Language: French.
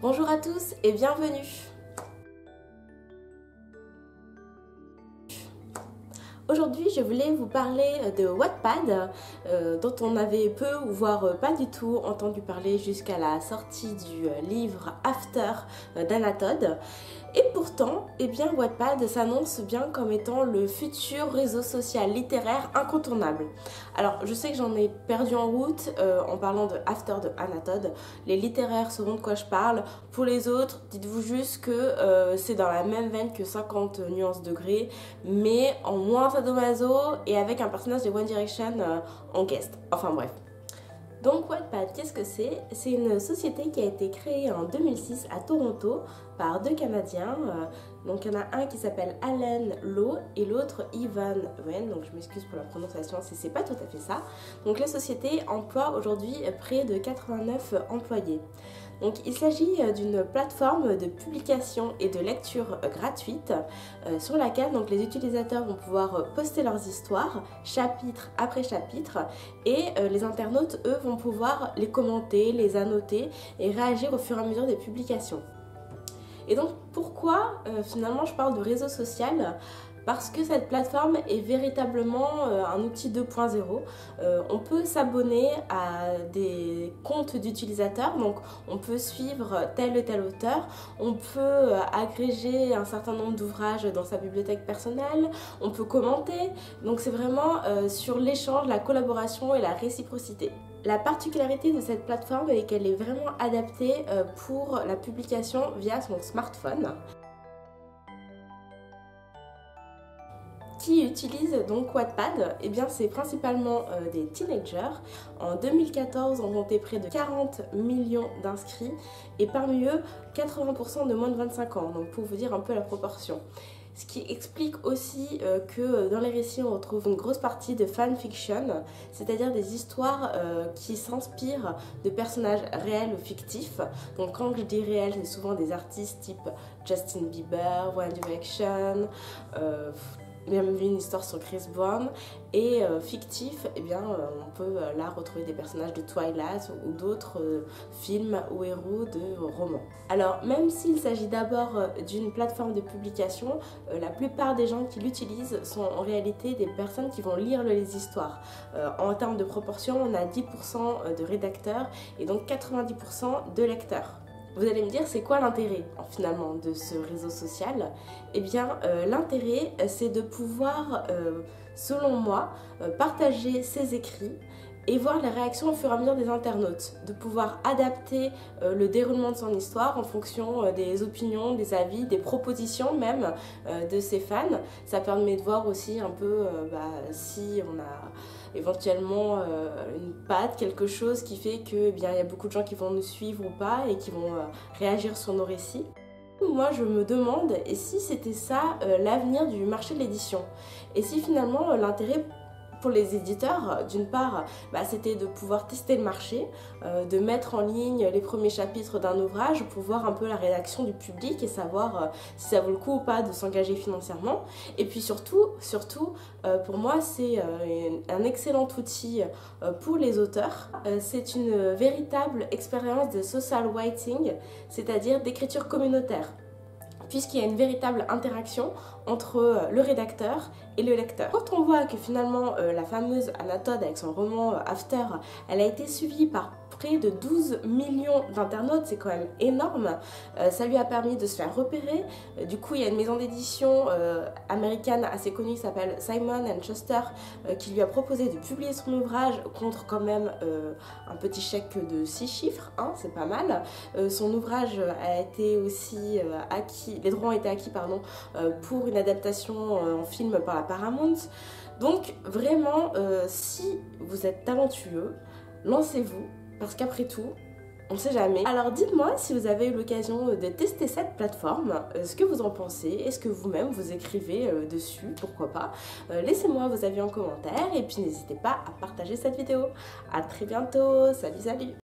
Bonjour à tous et bienvenue. Aujourd'hui, je voulais vous parler de Wattpad, dont on avait peu ou voire pas du tout entendu parler jusqu'à la sortie du livre After d'Anna Todd. Et pourtant, Wattpad s'annonce bien comme étant le futur réseau social littéraire incontournable. Alors, je sais que j'en ai perdu en route en parlant de After de Anna Todd. Les littéraires sauront de quoi je parle. Pour les autres, dites-vous juste que c'est dans la même veine que 50 nuances degrés, mais en moins sadomaso et avec un personnage de One Direction en guest. Enfin bref. Donc Wattpad, qu'est-ce que c'est? C'est une société qui a été créée en 2006 à Toronto par deux Canadiens. Donc il y en a un qui s'appelle Allen Lowe et l'autre Ivan Wen. Donc je m'excuse pour la prononciation si c'est pas tout à fait ça. Donc la société emploie aujourd'hui près de 89 employés. Donc il s'agit d'une plateforme de publication et de lecture gratuite sur laquelle donc, les utilisateurs vont pouvoir poster leurs histoires chapitre après chapitre et les internautes eux vont pouvoir les commenter, les annoter et réagir au fur et à mesure des publications. Et donc pourquoi finalement je parle de réseau social ? Parce que cette plateforme est véritablement un outil 2.0. On peut s'abonner à des comptes d'utilisateurs, donc on peut suivre tel et tel auteur, on peut agréger un certain nombre d'ouvrages dans sa bibliothèque personnelle, on peut commenter, donc c'est vraiment sur l'échange, la collaboration et la réciprocité. La particularité de cette plateforme est qu'elle est vraiment adaptée pour la publication via son smartphone. Qui utilisent donc Wattpad, c'est principalement des teenagers. En 2014, on comptait près de 40 millions d'inscrits et parmi eux, 80% de moins de 25 ans, donc pour vous dire un peu la proportion. Ce qui explique aussi que dans les récits, on retrouve une grosse partie de fanfiction, c'est-à-dire des histoires qui s'inspirent de personnages réels ou fictifs. Donc quand je dis réels, c'est souvent des artistes type Justin Bieber, One Direction, même vu une histoire sur Chris Brown et fictif, on peut là retrouver des personnages de Twilight ou d'autres films ou héros de romans. Alors même s'il s'agit d'abord d'une plateforme de publication, la plupart des gens qui l'utilisent sont en réalité des personnes qui vont lire les histoires. En termes de proportion, on a 10% de rédacteurs et donc 90% de lecteurs. Vous allez me dire, c'est quoi l'intérêt finalement de ce réseau social? L'intérêt, c'est de pouvoir, selon moi, partager ses écrits et voir les réactions au fur et à mesure des internautes, de pouvoir adapter le déroulement de son histoire en fonction des opinions, des avis, des propositions même de ses fans. Ça permet de voir aussi un peu si on a éventuellement une patte, quelque chose qui fait que il y a beaucoup de gens qui vont nous suivre ou pas et qui vont réagir sur nos récits. Moi je me demande, et si c'était ça l'avenir du marché de l'édition? Et si finalement l'intérêt pour les éditeurs, d'une part, c'était de pouvoir tester le marché, de mettre en ligne les premiers chapitres d'un ouvrage pour voir un peu la réaction du public et savoir si ça vaut le coup ou pas de s'engager financièrement. Et puis surtout pour moi, c'est un excellent outil pour les auteurs. C'est une véritable expérience de social writing, c'est-à-dire d'écriture communautaire, puisqu'il y a une véritable interaction entre le rédacteur et le lecteur. Quand on voit que finalement la fameuse Anna Todd avec son roman After, elle a été suivie par près de 12 millions d'internautes, c'est quand même énorme. Ça lui a permis de se faire repérer. Du coup, il y a une maison d'édition américaine assez connue qui s'appelle Simon & Schuster qui lui a proposé de publier son ouvrage contre quand même un petit chèque de 6 chiffres, hein, c'est pas mal. Son ouvrage a été aussi acquis, les droits ont été acquis pour une adaptation en film par la Paramount. Donc vraiment, si vous êtes talentueux, lancez-vous. Parce qu'après tout, on ne sait jamais. Alors dites-moi si vous avez eu l'occasion de tester cette plateforme, ce que vous en pensez, est-ce que vous-même vous écrivez dessus, pourquoi pas. Laissez-moi vos avis en commentaire et puis n'hésitez pas à partager cette vidéo. A très bientôt, salut salut.